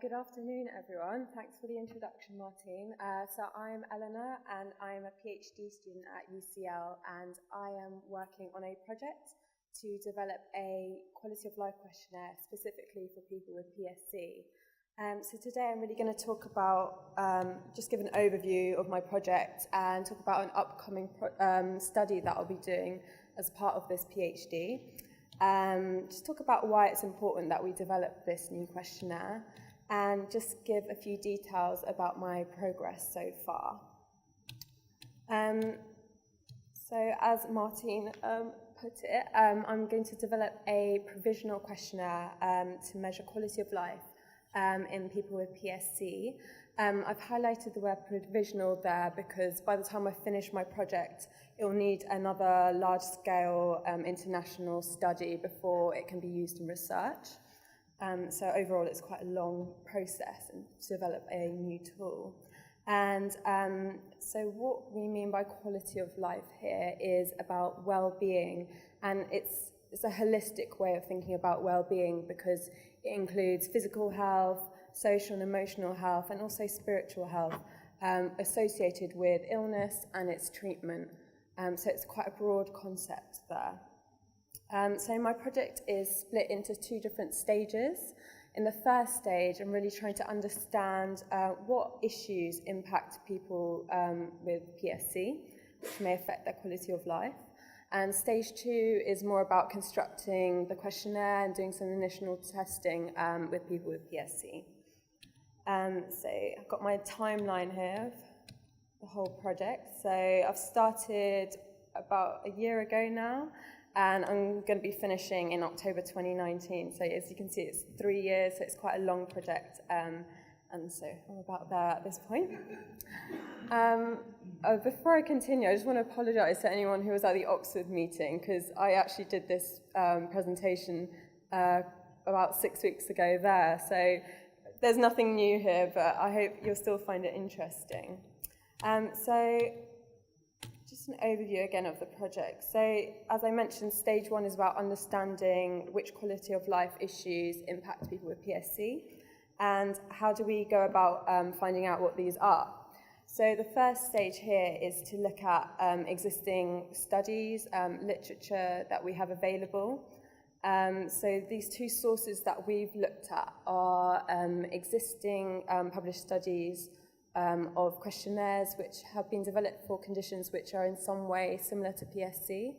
Good afternoon, everyone. Thanks for the introduction, Martine. So I'm Elena, and I'm a PhD student at UCL, and I am working on a project to develop a quality of life questionnaire specifically for people with PSC. So today I'm really going to talk about, just give an overview of my project and talk about an upcoming study that I'll be doing as part of this PhD. Just talk about why it's important that we develop this new questionnaire, and just give a few details about my progress so far. So as Martine put it, I'm going to develop a provisional questionnaire to measure quality of life in people with PSC. I've highlighted the word provisional there because by the time I finish my project, it will need another large-scale international study before it can be used in research. So overall, it's quite a long process to develop a new tool. And so what we mean by quality of life here is about well-being, and it's a holistic way of thinking about well-being because it includes physical health, social and emotional health, and also spiritual health associated with illness and its treatment. So it's quite a broad concept there. So my project is split into two different stages. In the first stage, I'm really trying to understand what issues impact people with PSC, which may affect their quality of life. And stage two is more about constructing the questionnaire and doing some initial testing with people with PSC. So I've got my timeline here of the whole project. So I've started about a year ago now, and I'm going to be finishing in October 2019. So as you can see, it's 3 years, so it's quite a long project. And so I'm about there at this point. Before I continue, I just want to apologise to anyone who was at the Oxford meeting, because I actually did this presentation about 6 weeks ago there. So there's nothing new here, but I hope you'll still find it interesting. So just an overview again of the project. So as I mentioned, stage one is about understanding which quality of life issues impact people with PSC and how do we go about finding out what these are. So the first stage here is to look at existing studies, literature that we have available. So these two sources that we've looked at are existing published studies of questionnaires which have been developed for conditions which are in some way similar to PSC.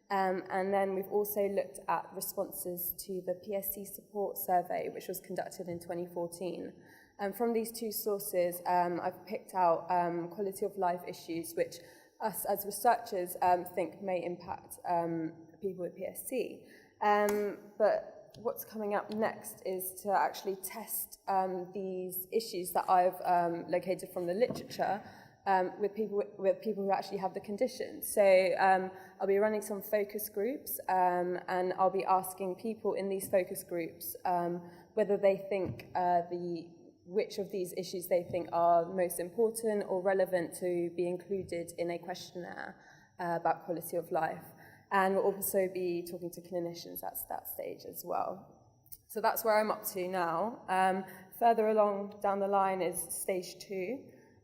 And then we've also looked at responses to the PSC support survey, which was conducted in 2014. And from these two sources, I've picked out quality of life issues which us as researchers think may impact people with PSC. But what's coming up next is to actually test these issues that I've located from the literature with people who actually have the condition. So I'll be running some focus groups, and I'll be asking people in these focus groups whether they think which of these issues they think are most important or relevant to be included in a questionnaire about quality of life. And we'll also be talking to clinicians at that stage as well. So that's where I'm up to now. Further along down the line is stage two.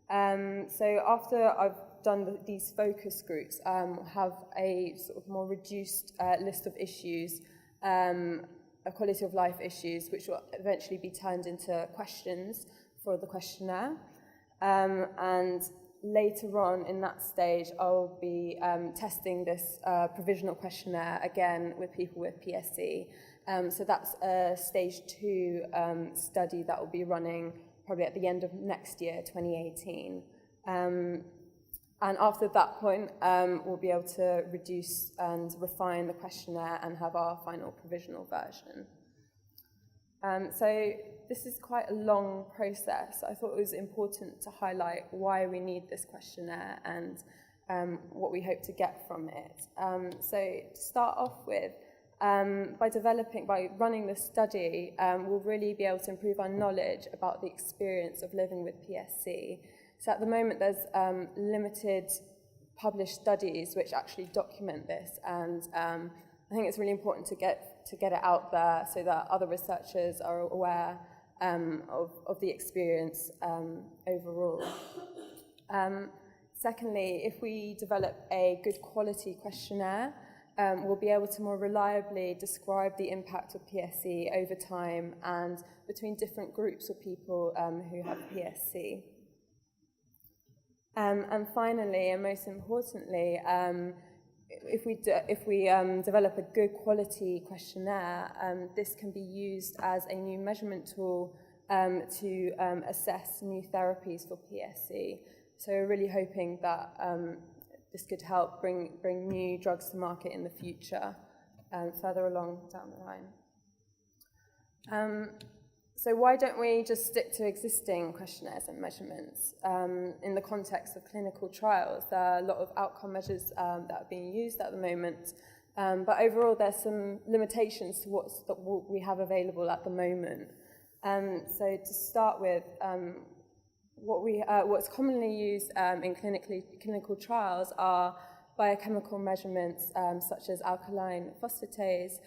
So after I've done these focus groups, have a sort of more reduced list of issues, quality of life issues, which will eventually be turned into questions for the questionnaire. And later on in that stage, I'll be testing this provisional questionnaire again with people with PSC. So that's a stage two study that will be running probably at the end of next year, 2018. And after that point, we'll be able to reduce and refine the questionnaire and have our final provisional version. So this is quite a long process. I thought it was important to highlight why we need this questionnaire and what we hope to get from it. So to start off with, by running this study, we'll really be able to improve our knowledge about the experience of living with PSC. So at the moment, there's limited published studies which actually document this, and I think it's really important to get it out there so that other researchers are aware of the experience overall. Secondly, if we develop a good quality questionnaire, we'll be able to more reliably describe the impact of PSC over time and between different groups of people who have PSC. And finally, and most importantly, if we develop a good quality questionnaire, this can be used as a new measurement tool to assess new therapies for PSC. So we're really hoping that this could help bring new drugs to market in the future, further along down the line. So why don't we just stick to existing questionnaires and measurements? In the context of clinical trials, there are a lot of outcome measures that are being used at the moment, but overall there's some limitations to what we have available at the moment. So to start with, what's commonly used in clinical trials are biochemical measurements such as alkaline phosphatase.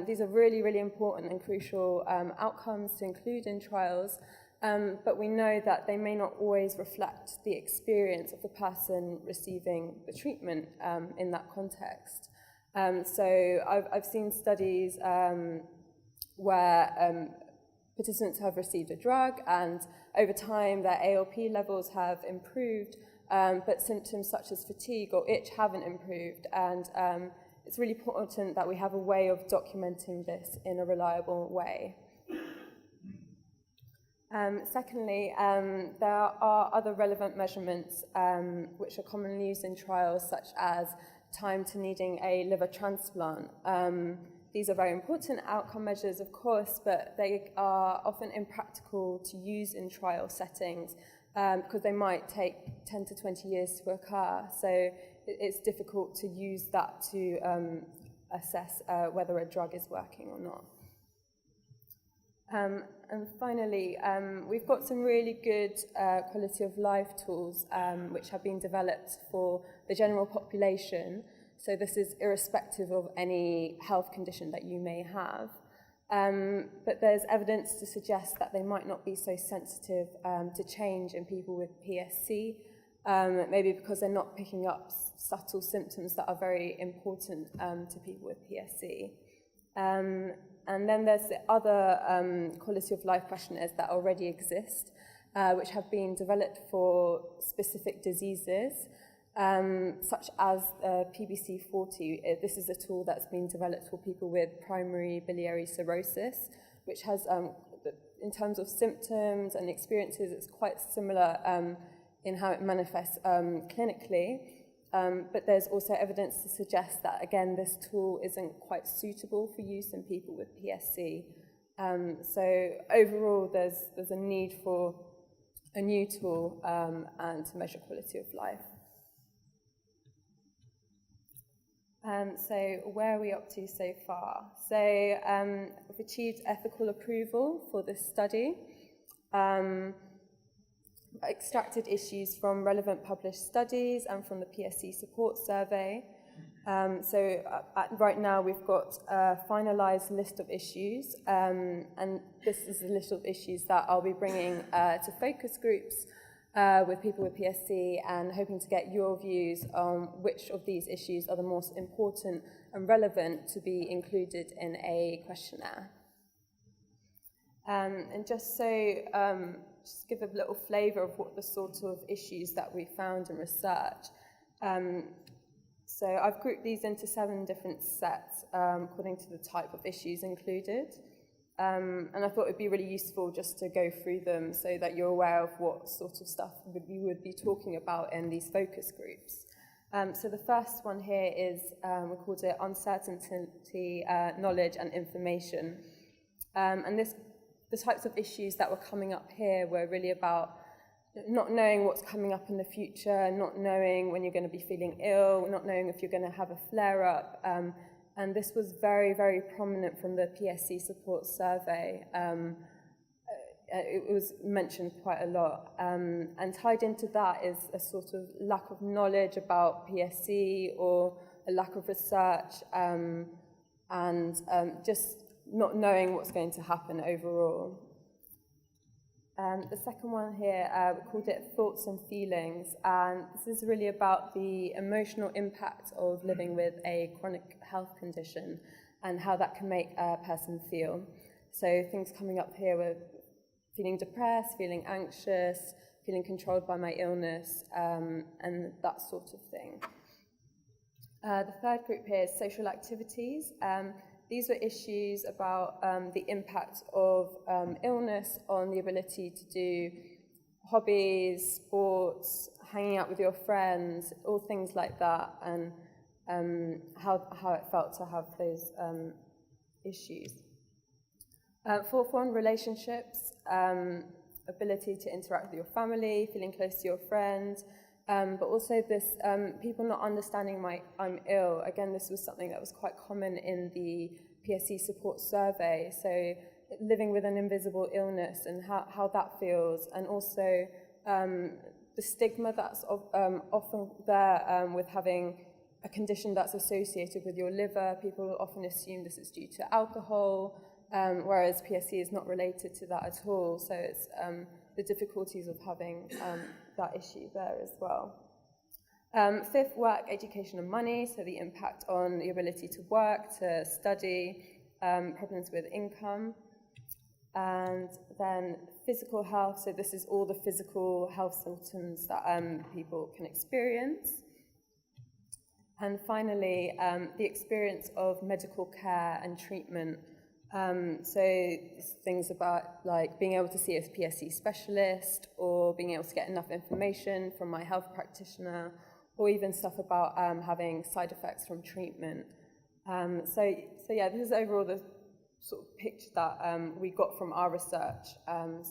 These are really, really important and crucial outcomes to include in trials, but we know that they may not always reflect the experience of the person receiving the treatment in that context. So I've seen studies where participants have received a drug and over time their ALP levels have improved, but symptoms such as fatigue or itch haven't improved, and it's really important that we have a way of documenting this in a reliable way. Secondly, there are other relevant measurements which are commonly used in trials, such as time to needing a liver transplant. These are very important outcome measures, of course, but they are often impractical to use in trial settings because they might take 10 to 20 years to occur. So it's difficult to use that to assess whether a drug is working or not. And finally, we've got some really good quality of life tools which have been developed for the general population. So this is irrespective of any health condition that you may have. But there's evidence to suggest that they might not be so sensitive to change in people with PSC, maybe because they're not picking up subtle symptoms that are very important to people with PSC. And then there's the other quality of life questionnaires that already exist, which have been developed for specific diseases, such as PBC-40. This is a tool that's been developed for people with primary biliary cirrhosis, which has, in terms of symptoms and experiences, it's quite similar in how it manifests clinically. But there's also evidence to suggest that, again, this tool isn't quite suitable for use in people with PSC. So overall, there's a need for a new tool and to measure quality of life. So where are we up to so far? So we've achieved ethical approval for this study. Extracted issues from relevant published studies and from the PSC support survey. Right now we've got a finalised list of issues, and this is a list of issues that I'll be bringing to focus groups with people with PSC, and hoping to get your views on which of these issues are the most important and relevant to be included in a questionnaire. And just give a little flavour of what the sort of issues that we found in research. So I've grouped these into 7 different sets according to the type of issues included. And I thought it'd be really useful just to go through them so that you're aware of what sort of stuff we would be talking about in these focus groups. So the first one here is, we called it uncertainty, knowledge and information. And the types of issues that were coming up here were really about not knowing what's coming up in the future, not knowing when you're going to be feeling ill, not knowing if you're going to have a flare-up. And this was very, very prominent from the PSC support survey. It was mentioned quite a lot. And tied into that is a sort of lack of knowledge about PSC or a lack of research, and just not knowing what's going to happen overall. The second one here, we called it Thoughts and Feelings, and this is really about the emotional impact of living with a chronic health condition and how that can make a person feel. So things coming up here were feeling depressed, feeling anxious, feeling controlled by my illness, and that sort of thing. The third group here is social activities. These were issues about the impact of illness on the ability to do hobbies, sports, hanging out with your friends, all things like that, and how it felt to have those issues. Fourth one, relationships, ability to interact with your family, feeling close to your friends, but also this people not understanding I'm ill. Again, this was something that was quite common in the PSC support survey. So living with an invisible illness and how that feels, and also the stigma that's often there with having a condition that's associated with your liver. People often assume this is due to alcohol, whereas PSC is not related to that at all. So it's the difficulties of having that issue there as well. Fifth, work, education and money, so the impact on the ability to work, to study, problems with income. And then physical health, so this is all the physical health symptoms that people can experience. And finally, the experience of medical care and treatment. So things about like being able to see a PSC specialist, or being able to get enough information from my health practitioner, or even stuff about having side effects from treatment. So yeah, this is overall the sort of picture that we got from our research.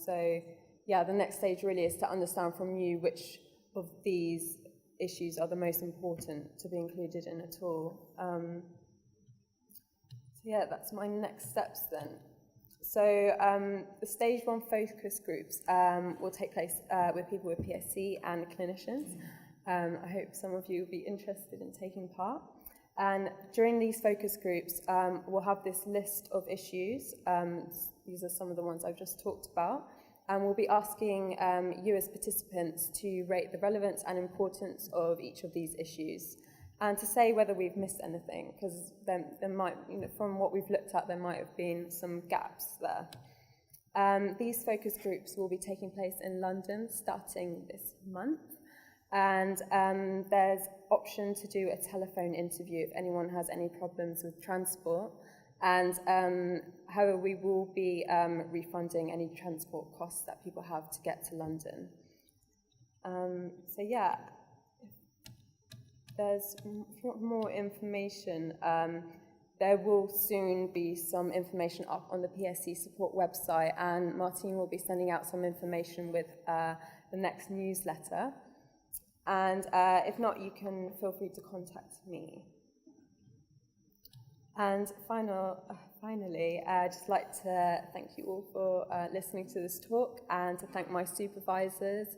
So yeah, the next stage really is to understand from you which of these issues are the most important to be included in a tool. So yeah, that's my next steps then. So the stage 1 focus groups will take place with people with PSC and clinicians. I hope some of you will be interested in taking part. And during these focus groups, we'll have this list of issues. These are some of the ones I've just talked about. And we'll be asking you as participants to rate the relevance and importance of each of these issues, and to say whether we've missed anything, because there might, from what we've looked at, there might have been some gaps there. These focus groups will be taking place in London starting this month, and there's option to do a telephone interview if anyone has any problems with transport. And however, we will be refunding any transport costs that people have to get to London. So yeah, if there's more information, there will soon be some information up on the PSC support website, and Martine will be sending out some information with the next newsletter. And if not, you can feel free to contact me. And finally, I'd just like to thank you all for listening to this talk, and to thank my supervisors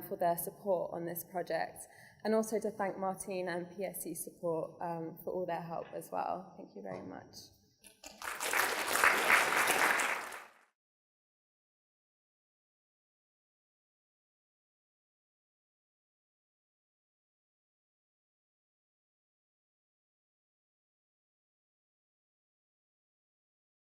for their support on this project, and also to thank Martine and PSC support for all their help as well. Thank you very much.